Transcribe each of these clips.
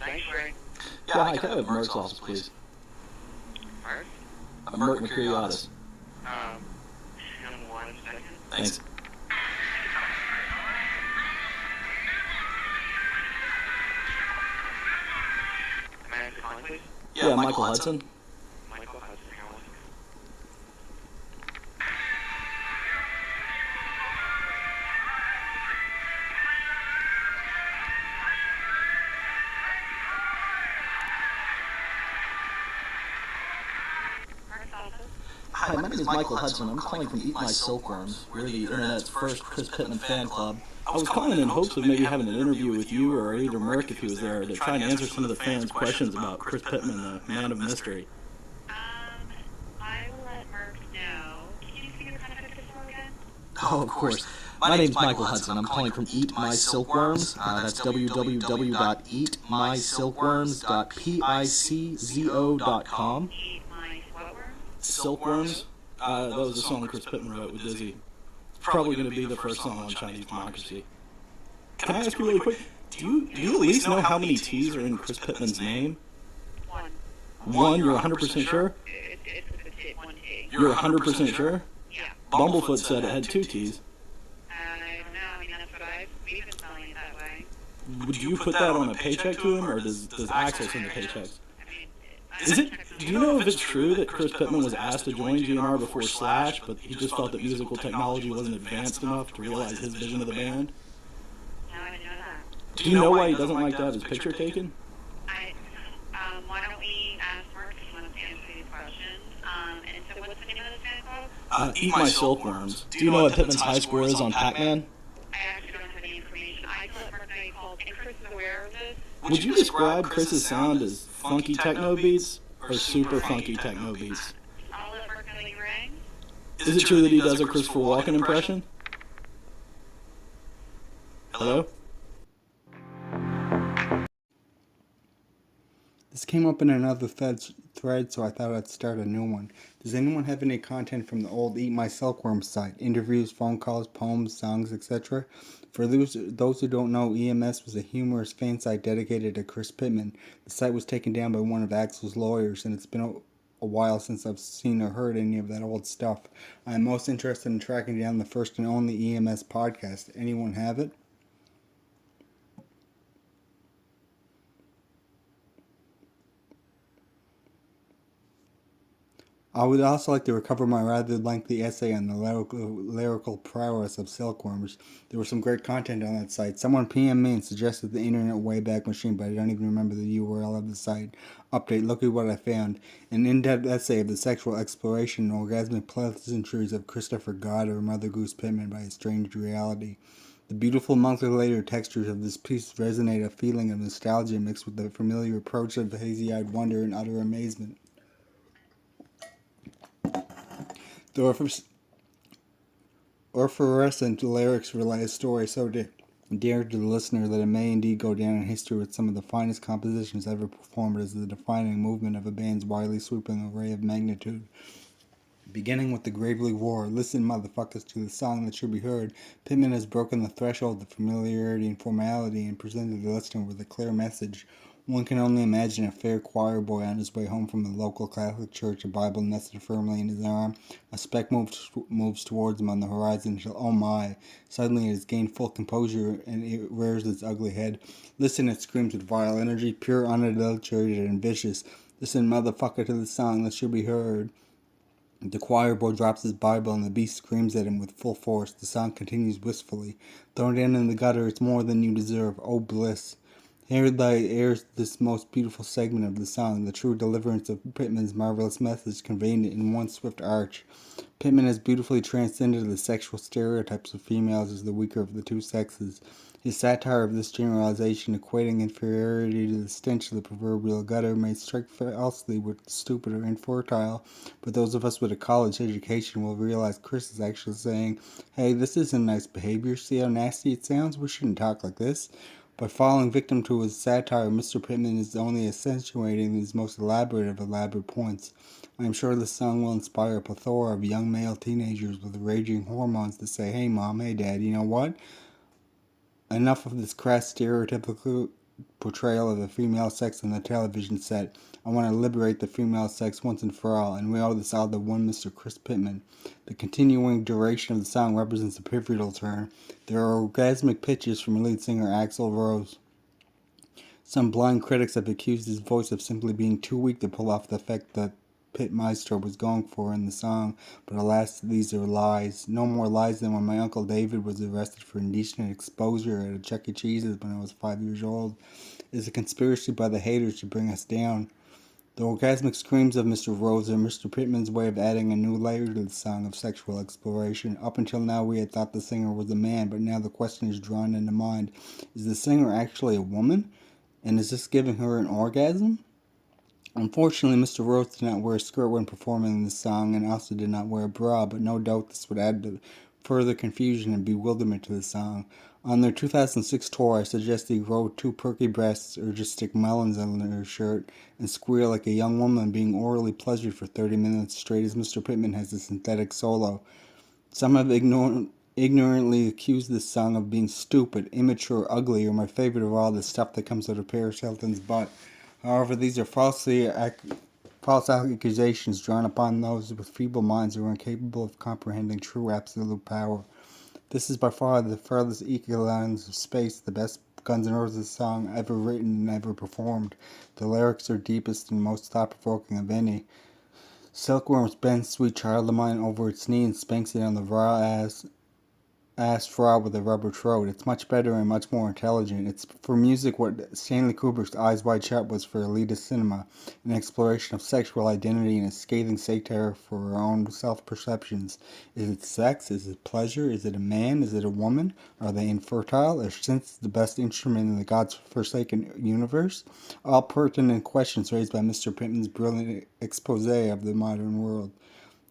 Sanctuary. Yeah, hi, can I have Merck's office, please? Mark? Merck Mercuriatis. Hang on 1 second. Thanks. May I ask the calling, please? Yeah, Michael Hudson. Michael Hudson. Hang on 1 second. Mark's office. Hi, my name is Michael Hudson. I'm calling from Eat My Silkworms. We're the internet's first Chris Pittman fan club. I was calling in hopes of maybe having an interview with you or either Merck if he was there to try and answer some of the fans' questions about Chris Pittman, the man of mystery. I will let Mark know. Can you speak kind of this again? Oh, of course. My name's Michael Hudson. I'm calling from Eat My Silkworms. That's www.eatmysilkworms.piczo.com. Eat my silkworms? Silkworms? That was a song Chris Pittman wrote with Dizzy. It's probably going to be the first song on Chinese democracy. Can I ask you really quick, do you at least know how many T's are in Chris Pittman's name? One. One? You're 100% sure? It's with a T, 1 T. You're 100% sure? Yeah. Bumblefoot said it had 2 T's. I don't know. I mean, that's what we've been selling it that way. Would you put that on a paycheck to him, or does Axel send the paychecks? I mean, Do you know if it's true that Chris Pittman was asked to join GNR before Slash, but he just felt that musical technology wasn't advanced enough to realize his vision of the band? No, I didn't know that. Do you know why he doesn't like to have his picture taken? Why don't we ask Mark if he wants to answer these questions? And so what's the name of the fan club? Eat My Silkworms. Do you know what Pittman's high score is on Pac-Man? I actually don't have any information. I can let Mark know you called, and Chris is aware of this. Would you describe Chris's sound as funky techno beats or super funky techno beats? I'll let Mark know you rang. Is it true that he does a Christopher Walken impression? Hello? This came up in another thread, so I thought I'd start a new one. Does anyone have any content from the old Eat My Silkworms site? Interviews, phone calls, poems, songs, etc.? For those who don't know, EMS was a humorous fan site dedicated to Chris Pittman. The site was taken down by one of Axl's lawyers, and it's been a while since I've seen or heard any of that old stuff. I am most interested in tracking down the first and only EMS podcast. Anyone have it? I would also like to recover my rather lengthy essay on the lyrical prowess of Silkworms. There was some great content on that site. Someone PM'd me and suggested the Internet Wayback Machine, but I don't even remember the URL of the site. Update, look at what I found. An in-depth essay of the sexual exploration and orgasmic pleasantries of Christopher God or Mother Goose Pittman by a strange reality. The beautiful multi-layered textures of this piece resonate a feeling of nostalgia mixed with the familiar approach of hazy-eyed wonder and utter amazement. The orphorescent lyrics relay a story so dear to the listener that it may indeed go down in history with some of the finest compositions ever performed as the defining movement of a band's widely sweeping array of magnitude. Beginning with the gravely roar, listen motherfuckers to the song that should be heard, Pittman has broken the threshold of familiarity and formality and presented the listener with a clear message. One can only imagine a fair choir boy on his way home from the local Catholic church, a Bible nested firmly in his arm. A speck moves towards him on the horizon until, oh my, suddenly it has gained full composure and it rears its ugly head. Listen, it screams with vile energy, pure, unadulterated, and vicious. Listen, motherfucker, to the song that should be heard. The choir boy drops his Bible and the beast screams at him with full force. The song continues wistfully. Thrown down in the gutter, it's more than you deserve. Oh, bliss. Here airs this most beautiful segment of the song, the true deliverance of Pittman's marvelous message conveyed in one swift arch. Pittman has beautifully transcended the sexual stereotypes of females as the weaker of the two sexes. His satire of this generalization, equating inferiority to the stench of the proverbial gutter, may strike falsely with the stupid or infertile, but those of us with a college education will realize Chris is actually saying, hey, this isn't nice behavior, see how nasty it sounds? We shouldn't talk like this. By falling victim to his satire, Mr. Pittman is only accentuating his most elaborate of elaborate points. I am sure this song will inspire a plethora of young male teenagers with raging hormones to say, hey mom, hey dad, you know what? Enough of this crass stereotypical portrayal of the female sex on the television set. I want to liberate the female sex once and for all, and we owe this all to one Mr. Chris Pittman. The continuing duration of the song represents a pivotal turn. There are orgasmic pitches from lead singer Axl Rose. Some blind critics have accused his voice of simply being too weak to pull off the effect that Pit Maestro was going for in the song, but alas, these are lies. No more lies than when my Uncle David was arrested for indecent exposure at a Chuck E. Cheese's when I was 5 years old. It's a conspiracy by the haters to bring us down. The orgasmic screams of Mr. Rose are Mr. Pittman's way of adding a new layer to the song of sexual exploration. Up until now, we had thought the singer was a man, but now the question is drawn into mind. Is the singer actually a woman? And is this giving her an orgasm? Unfortunately, Mr. Rose did not wear a skirt when performing this song and also did not wear a bra, but no doubt this would add to further confusion and bewilderment to the song. On their 2006 tour, I suggest he grow 2 perky breasts or just stick melons on her shirt and squeal like a young woman being orally pleasured for 30 minutes straight as Mr. Pittman has a synthetic solo. Some have ignorantly accused this song of being stupid, immature, ugly, or my favorite of all, the stuff that comes out of Paris Hilton's butt. However, these are false accusations drawn upon those with feeble minds who are incapable of comprehending true absolute power. This is by far the furthest equilines of space, the best Guns N' Roses song ever written and ever performed. The lyrics are deepest and most thought-provoking of any. Silkworms bends sweet child of mine over its knee and spanks it on the raw ass raw with a rubber throat. It's much better and much more intelligent. It's for music what Stanley Kubrick's Eyes Wide Shut was for elitist cinema, an exploration of sexual identity and a scathing satire for our own self-perceptions. Is it sex? Is it pleasure? Is it a man? Is it a woman? Are they infertile? Are synths the best instrument in the god's-forsaken universe? All pertinent questions raised by Mr. Pittman's brilliant expose of the modern world.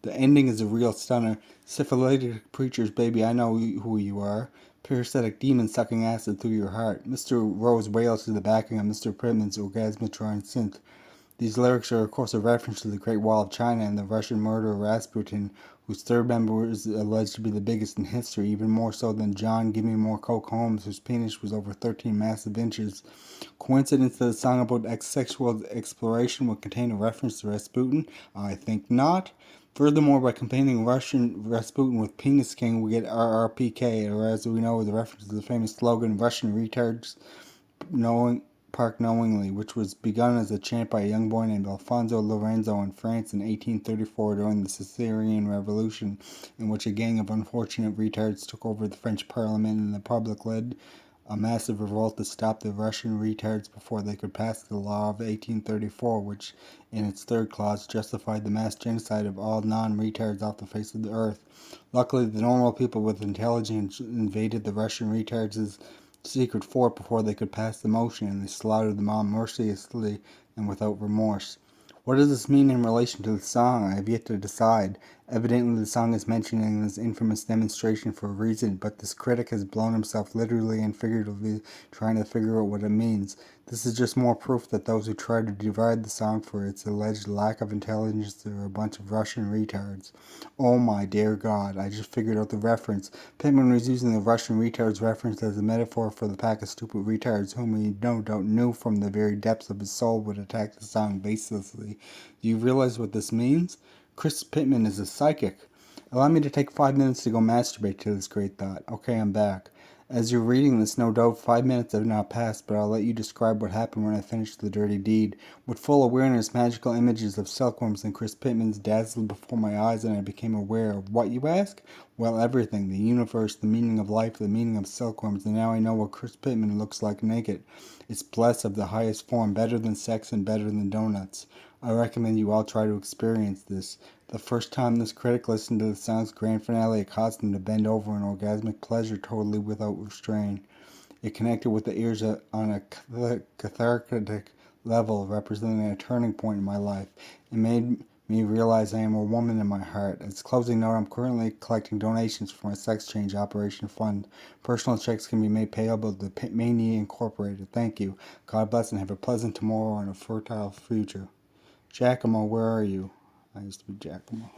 The ending is a real stunner. Syphilitic preachers, baby, I know who you are. Parasitic demon sucking acid through your heart. Mr. Rose wails to the backing of Mr. Pittman's orgasmatron synth. These lyrics are, of course, a reference to the Great Wall of China and the Russian murderer Rasputin, whose third member is alleged to be the biggest in history, even more so than John Gimme More Coke Holmes, whose penis was over 13 massive inches. Coincidence that a song about sexual exploration would contain a reference to Rasputin? I think not. Furthermore, by comparing Russian Rasputin with Penis King, we get RRPK, or as we know, is a reference to the famous slogan, Russian retards park knowingly, which was begun as a chant by a young boy named Alfonso Lorenzo in France in 1834 during the Caesarean Revolution, in which a gang of unfortunate retards took over the French parliament and the public led a massive revolt to stop the Russian retards before they could pass the law of 1834, which, in its third clause, justified the mass genocide of all non-retards off the face of the earth. Luckily, the normal people with intelligence invaded the Russian retards' secret fort before they could pass the motion, and they slaughtered them all mercilessly and without remorse. What does this mean in relation to the song? I have yet to decide. Evidently the song is mentioned in this infamous demonstration for a reason, but this critic has blown himself literally and figuratively trying to figure out what it means. This is just more proof that those who try to deride the song for its alleged lack of intelligence are a bunch of Russian retards. Oh my dear God, I just figured out the reference. Pittman was using the Russian retards reference as a metaphor for the pack of stupid retards whom he no doubt knew from the very depths of his soul would attack the song baselessly. Do you realize what this means? Chris Pittman is a psychic. Allow me to take 5 minutes to go masturbate to this great thought. Okay, I'm back. As you're reading this, no doubt 5 minutes have now passed, but I'll let you describe what happened when I finished the dirty deed. With full awareness, magical images of silkworms and Chris Pittman's dazzled before my eyes, and I became aware of what, you ask? Well, everything. The universe, the meaning of life, the meaning of silkworms, and now I know what Chris Pittman looks like naked. It's bliss of the highest form, better than sex and better than donuts. I recommend you all try to experience this. The first time this critic listened to the song's grand finale, it caused him to bend over in orgasmic pleasure totally without restraint. It connected with the ears on a cathartic level, representing a turning point in my life. It made me realize I am a woman in my heart. As closing note, I'm currently collecting donations for my sex change operation fund. Personal checks can be made payable to Pitmania Incorporated. Thank you. God bless and have a pleasant tomorrow and a fertile future. Giacomo, where are you? I used to be Giacomo.